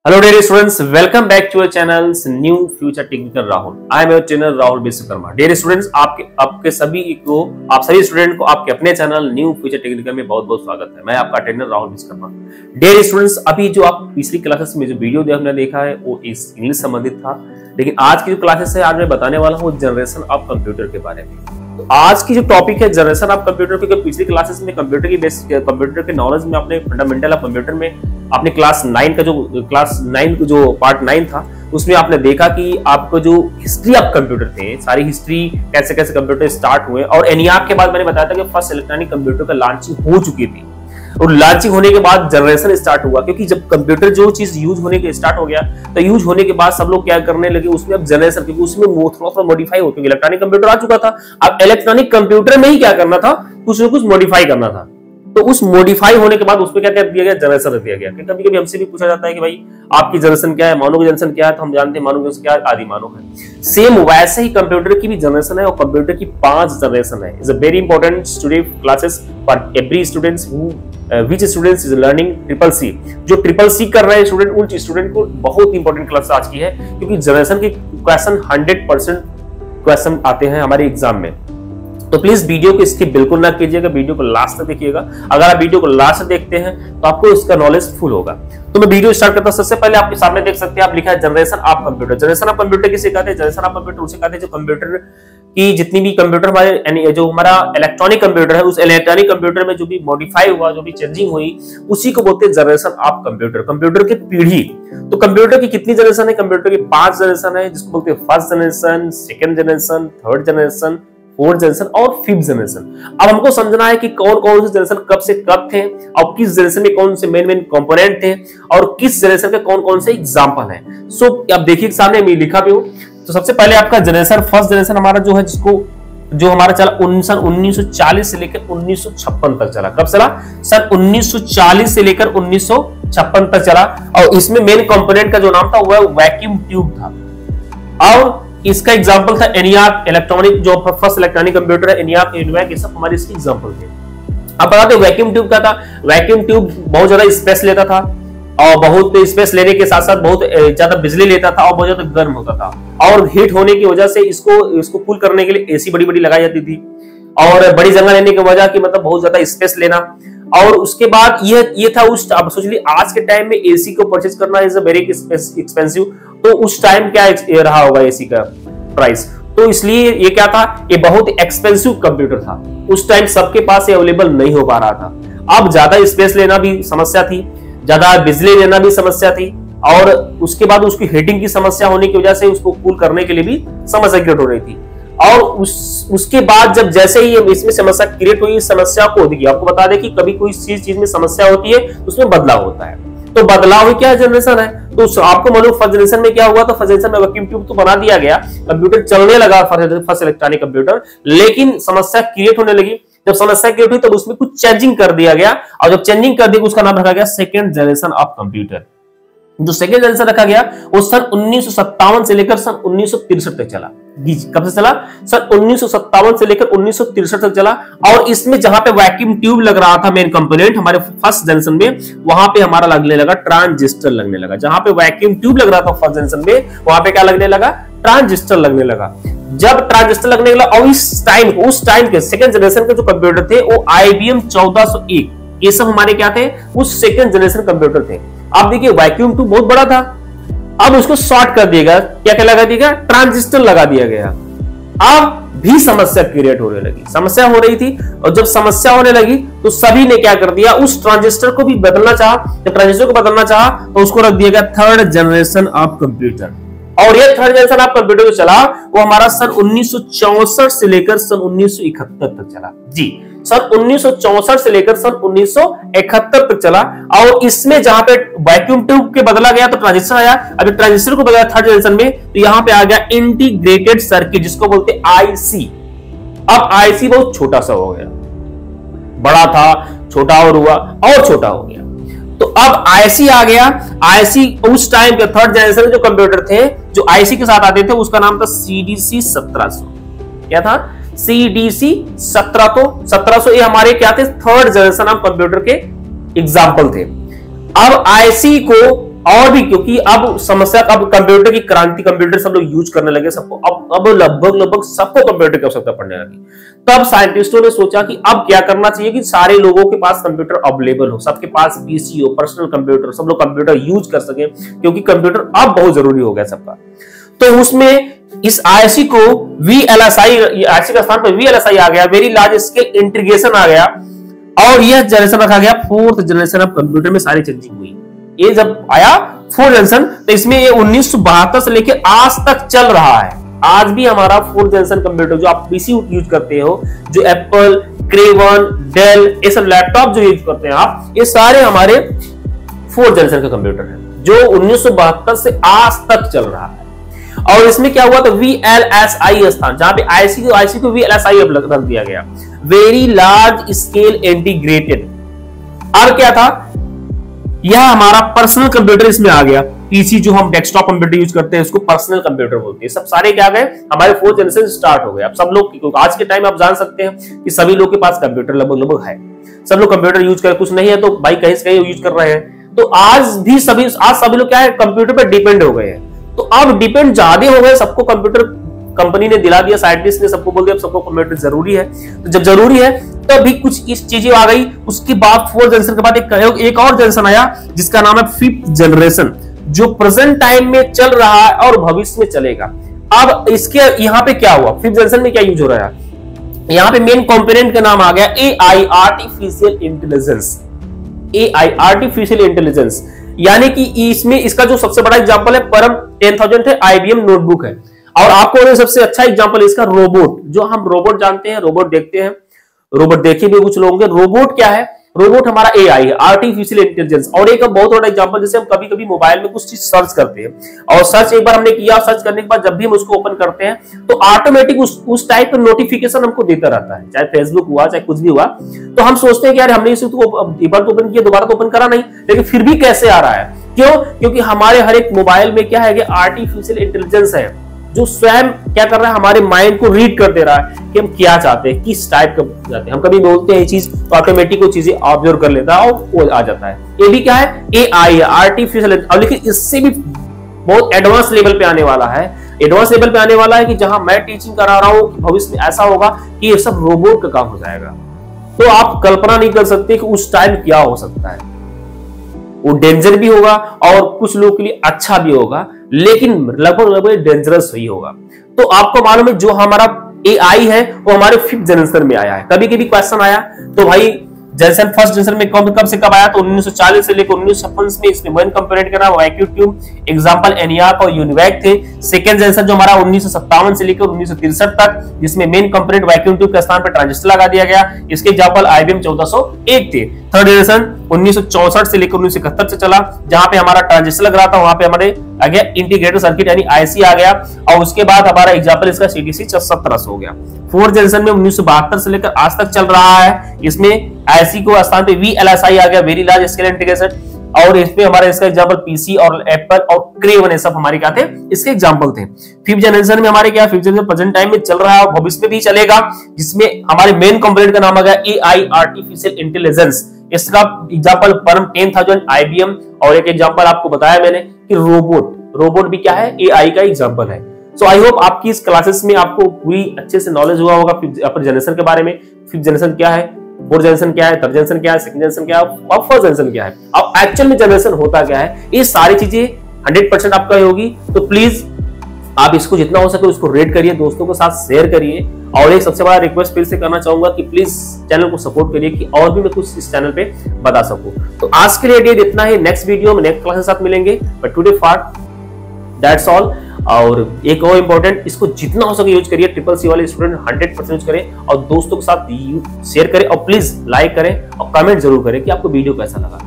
Hello dear students, welcome back to your channel's New Future Technical Rahul. I am your trainer Rahul Biswakarma. Dear students, आपके सभी student को आपके अपने channel new future technical में बहुत बहुत स्वागत है। मैं आपका trainer Rahul Vishwakarma. Dear students, अभी जो आप पिछली क्लासेस में जो वीडियो हमने देखा है वो इस इंग्लिश संबंधित था, लेकिन आज की जो क्लासेस है आज मैं बताने वाला हूँ जनरेशन ऑफ कंप्यूटर के बारे में। तो आज की जो टॉपिक है जनरेशन ऑफ कंप्यूटर, क्योंकि पिछली क्लासेस में कंप्यूटर के नॉलेज में अपने फंडामेंटल ऑफ कंप्यूटर में आपने क्लास 9 का जो पार्ट 9 था उसमें आपने देखा कि आपको जो हिस्ट्री ऑफ कंप्यूटर थे, सारी हिस्ट्री कैसे कैसे कंप्यूटर स्टार्ट हुए, और एनईआर के बाद मैंने बताया था कि फर्स्ट इलेक्ट्रॉनिक कंप्यूटर का लॉन्चिंग हो चुकी थी और लॉन्चिंग होने के बाद जनरेशन स्टार्ट हुआ, क्योंकि जब कंप्यूटर जो चीज यूज होने के स्टार्ट हो गया तो यूज होने के बाद सब लोग क्या करने लगे उसमें अब जनरेशन, क्योंकि उसमें थोड़ा मॉडिफाई हो, क्योंकि इलेक्ट्रॉनिक कंप्यूटर आ चुका था। अब इलेक्ट्रॉनिक कंप्यूटर में ही क्या करना था, कुछ ना कुछ मॉडिफाई करना था। तो उस मॉडिफाई होने के बाद उसमें क्या कर दिया गया, जनरेशन रख दिया गया। कभी कभी हमसे भी पूछा जाता है कि भाई आपकी जनरेशन क्या है, मानव की जनरेशन क्या है, तो हम जानते हैं मानव जनरेशन क्या है, आदि मानव है। सेम वैसे ही कंप्यूटर की भी जनरेशन है और कंप्यूटर की 5 जनरेशन है। Is a very important today classes for every students who which students is learning CCC। जो CCC कर रहे हैं स्टूडेंट, उन स्टूडेंट को बहुत इंपॉर्टेंट क्लास आज की है, क्योंकि जनरेशन के क्वेश्चन 100% क्वेश्चन आते हैं हमारे एग्जाम में। तो प्लीज वीडियो को स्किप बिल्कुल ना कीजिएगा, वीडियो को लास्ट तक देखिएगा। अगर आप वीडियो को लास्ट तक देखते हैं तो आपको इसका नॉलेज फुल होगा। तो मैं वीडियो स्टार्ट करता हूं। सबसे पहले आपके सामने देख सकते हैं, आप लिखा है generation of computer. Generation of computer किसे कहते हैं? जनरेशन ऑफ कंप्यूटर उसे कहते हैं जो कंप्यूटर की जितनी भी कंप्यूटर हमारे जो हमारा इलेक्ट्रॉनिक कंप्यूटर है, उस इलेक्ट्रॉनिक कंप्यूटर में जो भी मॉडिफाई हुआ, जो भी चेंजिंग हुई, उसी को बोलते हैं जनरेशन ऑफ कंप्यूटर। कंप्यूटर की पीढ़ी। तो कंप्यूटर की कितनी जनरेशन है? कंप्यूटर की 5 जनरेशन है, जिसको बोलते हैं first generation, second generation, third generation, fourth generation और 5th जनरेशन। अब हमको समझना है कि कौन कौन से जनरेशन कब से कब थे और किस जनरेशन में कौन से मेन कंपोनेंट थे और किस जनरेशन के कौन कौन से एग्जांपल हैं। सो आप देखिए सामने मैं लिखा भी हूं। तो सबसे पहले आपका जनरेशन, फर्स्ट जनरेशन हमारा जो है, जो हमारा चला 1940 से लेकर 1956 तक चला। कब चला? सन 1940 से लेकर 1956 तक चला। और इसमें मेन कंपोनेंट का जो नाम था वह वैक्यूम ट्यूब था। और इसका एग्जांपल था एनईआर, इलेक्ट्रॉनिक जो फर्स्ट इलेक्ट्रॉनिक कंप्यूटर है, एनईआर, एनवैक, ये सब हमारे इसके एग्जांपल थे। अब बताते हैं वैक्यूम ट्यूब क्या था। वैक्यूम ट्यूब बहुत ज्यादा स्पेस लेता था और बहुत स्पेस लेने के साथ साथ बहुत ज्यादा बिजली लेता था और बहुत ज्यादा गर्म होता था, और हीट होने की वजह से इसको कूल करने के लिए एसी बड़ी बड़ी लगाई जाती थी, और बड़ी जगह लेने की वजह की मतलब बहुत ज्यादा स्पेस लेना। और उसके बाद ये था उस, अब सोच ली आज के टाइम में एसी को परचेज करना इज अ वेरी एक्सपेंसिव। तो उस टाइम क्या रहा होगा एसी का प्राइस, तो इसलिए ये क्या था, ये बहुत एक्सपेंसिव कंप्यूटर था। उस टाइम सबके पास ये अवेलेबल नहीं हो पा रहा था। अब ज्यादा स्पेस लेना भी समस्या थी, ज्यादा बिजली लेना भी समस्या थी, और उसके बाद उसकी हीटिंग की समस्या होने की वजह से उसको कूल करने के लिए भी समस्या क्रिएट हो रही थी। और उसके बाद जब जैसे ही इसमें समस्या क्रिएट हुई, इस समस्या को देखिए, आपको बता दें कि कभी कोई चीज में समस्या होती है तो उसमें बदलाव होता है। तो बदलाव ही क्या जनरेशन है। तो आपको मालूम फर्स्ट जनरेशन में क्या हुआ, तो फर्स्ट जनरेशन में वैक्यूम ट्यूब तो बना दिया गया, कंप्यूटर चलने लगा फर्स्ट इलेक्ट्रॉनिक कंप्यूटर, लेकिन समस्या क्रिएट होने लगी। जब समस्या क्रिएट हुई तब उसमें कुछ चेंजिंग कर दिया गया, और जब चेंजिंग कर दिया उसका नाम रखा गया सेकेंड जनरेशन ऑफ कंप्यूटर। जो सेकेंड जनरेशन रखा गया वो सन 1957 से लेकर सन 1963 तक चला। कब से चला? सन 1957 से लेकर 1963 तक चला। और इसमें जहां पे वैक्यूम ट्यूब लग रहा था मेन कंपोनेंट हमारे फर्स्ट जनरेशन में, वहां पे हमारा लगने लगा ट्रांजिस्टर लगने लगा। जहां पे वैक्यूम ट्यूब लग रहा था फर्स्ट जनरेशन में, वहां पे क्या लगने लगा? ट्रांजिस्टर लगने लगा। जब ट्रांजिस्टर लगने लगा, और उस टाइम के सेकंड जनरेशन के जो कंप्यूटर थे वो IBM 1401, ये सब हमारे क्या थे, उस सेकंड जनरेशन कंप्यूटर थे। आप देखिए वैक्यूम ट्यूब बहुत बड़ा था, अब उसको शॉर्ट कर दिया गया, क्या लगा दिया गया? ट्रांजिस्टर लगा दिया गया। अब भी समस्या क्रिएट होने लगी, समस्या हो रही थी, और जब समस्या होने लगी तो सभी ने क्या कर दिया, उस ट्रांजिस्टर को भी बदलना चाहा। जब ट्रांजिस्टर को बदलना चाहा तो उसको रख दिया गया थर्ड जनरेशन ऑफ कंप्यूटर। और ये थर्ड जनरेशन ऑफ कंप्यूटर जो चला वो हमारा सन 1964 से लेकर सन 1971 तक चला। जी, सन 1964 से लेकर सन 1971 तक चला। और इसमें जहां पे वैक्यूम ट्यूब के बदला गया तो ट्रांजिस्टर आया। अभी ट्रांजिस्टर को बदला थर्ड जनरेशन में, तो यहां पे आ गया इंटीग्रेटेड सर्किट, जिसको बोलते हैं आईसी। अब आईसी बहुत छोटा सा हो गया, बड़ा था, छोटा और हुआ और छोटा हो गया। तो अब आईसी आ गया। आईसी उस टाइम के थर्ड जनरेशन जो कंप्यूटर थे जो आईसी के साथ आते थे, उसका नाम था CDC 1700। क्या था? CDC 1700। ये हमारे क्या थे? थर्ड जनरेशन ऑफ कंप्यूटर के एग्जाम्पल थे। अब आईसी को और भी, क्योंकि अब समस्या, अब कंप्यूटर की क्रांति, कंप्यूटर सब लोग यूज करने लगे, सबको अब लगभग सबको कंप्यूटर की आवश्यकता पड़ने लगी। तब साइंटिस्टों ने सोचा कि अब क्या करना चाहिए कि सारे लोगों के पास कंप्यूटर अवेलेबल हो, सबके पास पीसी हो, पर्सनल कंप्यूटर, सब लोग कंप्यूटर यूज कर सके, क्योंकि कंप्यूटर अब बहुत जरूरी हो गया सबका। तो उसमें इस आईसी को VLSI, आईसी का स्थान पर VLSI आ गया, वेरी लार्ज स्केल इंटीग्रेशन आ गया, और यह जनरेशन रखा गया 4th जनरेशन ऑफ कंप्यूटर में सारी चेंजिंग हुई। ये जब आया 4th जनरेशन, तो इसमें ये 1972 से लेकर आज तक चल रहा है। आज भी हमारा 4th जनरेशन कंप्यूटर जो आप पीसी यूज करते हो, जो एप्पल, क्रेवन, डेल, ये सब लैपटॉप जो यूज करते हैं आप, ये सारे हमारे 4th जनरेशन का कंप्यूटर है, जो 1972 से आज तक चल रहा है। और इसमें क्या हुआ, तो VLSI स्थान, जहां पे आईसी को VLSI रख दिया गया, वेरी लार्ज स्केल इंटीग्रेटेड। और क्या था, यह हमारा पर्सनल कंप्यूटर इसमें आ गया। पीसी जो हम डेस्कटॉप कंप्यूटर यूज करते हैं उसको पर्सनल कंप्यूटर बोलते हैं। सब सारे क्या गए, हमारे 4th जनरेशन स्टार्ट हो गए। अब सब लोग, आज के टाइम आप जान सकते हैं कि सभी लोग के पास कंप्यूटर लगभग है, सब लोग कंप्यूटर यूज कर, कुछ नहीं है तो भाई कहीं से कहीं यूज कर रहे हैं। तो आज सभी लोग क्या है, कंप्यूटर पर डिपेंड हो गए हैं। तो अब डिपेंड ज्यादा हो गए, सबको कंप्यूटर कंपनी ने दिला दिया, साइंटिस्ट ने सबको बोल दिया सबको कंप्यूटर जरूरी है। तो जब जरूरी है तो भी कुछ इस चीजें आ गई। उसके बाद 4th जनरेशन के बाद एक और जनरेशन आया जिसका नाम है 5th जनरेशन, जो प्रेजेंट टाइम में चल रहा है और भविष्य में चलेगा। अब इसके यहाँ पे क्या हुआ, 5th जनरेशन में क्या यूज हो रहा है, यहाँ पे मेन कंपोनेंट का नाम आ गया AI, artificial intelligence. AI, artificial intelligence, यानी कि इसमें इसका जो सबसे बड़ा एग्जांपल है परम 10,000 है, IBM नोटबुक है। और आपको सबसे अच्छा एग्जांपल इसका रोबोट, जो हम रोबोट जानते हैं, रोबोट देखते हैं, रोबोट देखे भी कुछ लोग, रोबोट क्या है, रोबोट हमारा AI है, आर्टिफिशियल इंटेलिजेंस। और एक बहुत बड़ा एग्जांपल, जैसे हम कभी कभी मोबाइल में कुछ चीज सर्च करते हैं, और सर्च एक बार हमने किया, सर्च करने के बाद जब भी हम उसको ओपन करते हैं तो ऑटोमेटिक उस टाइप का नोटिफिकेशन हमको देता रहता है, चाहे फेसबुक हुआ चाहे कुछ भी हुआ। तो हम सोचते हैं कि यार हमने इसे एक बार तो ओपन किया, दोबारा तो ओपन करा नहीं, लेकिन फिर भी कैसे आ रहा है, क्यों, क्योंकि हमारे हर एक मोबाइल में क्या है कि आर्टिफिशियल इंटेलिजेंस है, जो स्वयं क्या कर रहा है, हमारे माइंड को रीड कर दे रहा है कि हम क्या चाहते हैं, किस टाइप का चाहते हैं। हम कभी बोलते हैं ये चीज तो ऑटोमेटिक वो चीजें ऑब्जर्व कर लेता है और वो आ जाता है। ये भी क्या है, AI है, आर्टिफिशियल। और लेकिन इससे भी बहुत एडवांस लेवल पे आने वाला है, एडवांस लेवल पे आने वाला है कि जहां मैं टीचिंग करा रहा हूं, भविष्य में ऐसा होगा कि ये सब रोबोट का काम हो जाएगा। तो आप कल्पना नहीं कर सकते कि उस टाइम क्या हो सकता है। वो डेंजर भी होगा और कुछ लोगों के लिए अच्छा भी होगा, लेकिन लगभग डेंजरस ही होगा। तो आपको मालूम है जो हमारा AI है वो हमारे 5th जनरेशन में आया है। कभी कभी क्वेश्चन आया तो भाई जनरेशन 1st जनरेशन में कब से कब आया, तो 1940 से लेकर 1956 में इसमें मेन कंपोनेंट का नाम वैक्यूम ट्यूब, एग्जांपल ENIAC और यूनिवैक थे। सेकंड जनरेशन जो हमारा 1957 से लेकर 1963 तक, जिसमें मेन कंपोनेंट वैक्यूम ट्यूब के स्थान पर ट्रांजिस्टर लगा दिया गया, इसके एग्जांपल IBM 1401 थे। थर्ड जनरेशन 1964 से लेकर 1971 से चला, जहां पे हमारा ट्रांजिस्टर लग रहा था, वहां पे हमारे आ गया इंटीग्रेटेड सर्किट यानी IC आ गया, और उसके बाद हमारा एग्जांपल इसका CTC 17 हो गया। 4th जनरेशन में 1972 से लेकर आज तक चल रहा है, इसमें IC को स्थान पे VLSI आ गया, वेरी लार्ज स्केल इंटीग्रेशन, और इसमें हमारा इसका एग्जांपल PC और एप्पल और क्रेवन, ये सब हमारे क्या थे, इसके एग्जांपल थे। 5th जनरेशन में हमारे क्या, 5th जनरेशन प्रेजेंट टाइम में चल रहा है और भविष्य में भी चलेगा, जिसमें हमारे मेन कंपोनेंट का नाम आ गया AI, आर्टिफिशियल इंटेलिजेंस। इसका एग्जांपल परम 10,000 IBM, और एक एग्जांपल आपको बताया मैंने कि रोबोट भी क्या है, AI का एग्जांपल है। सो आई होप आपकी इस क्लासेस में आपको पूरी अच्छे से नॉलेज हुआ होगा अपने जनरेशन के बारे में। 5th जनरेशन क्या है, 4th जनरेशन क्या है, 3rd जनरेशन क्या है, 2nd जनरेशन क्या है और 1st जनरेशन क्या है, अब एक्चुअल में जनरेशन होता क्या है, ये सारी चीजें 100% आपका होगी। तो प्लीज आप इसको जितना हो सके उसको रेट करिए, दोस्तों के साथ शेयर करिए, और एक सबसे बड़ा रिक्वेस्ट फिर से करना चाहूंगा कि प्लीज चैनल को सपोर्ट करिए कि और भी मैं कुछ इस चैनल पे बता सकूं। तो आज के लिए इतना ही, नेक्स्ट वीडियो में नेक्स्ट क्लास के साथ मिलेंगे, but today for that's all. और एक और इंपॉर्टेंट, इसको जितना हो सके यूज करिए, CCC वाले स्टूडेंट 100% यूज करें और दोस्तों के साथ शेयर करें, और प्लीज लाइक करें और कमेंट जरूर करें कि आपको वीडियो कैसा लगा।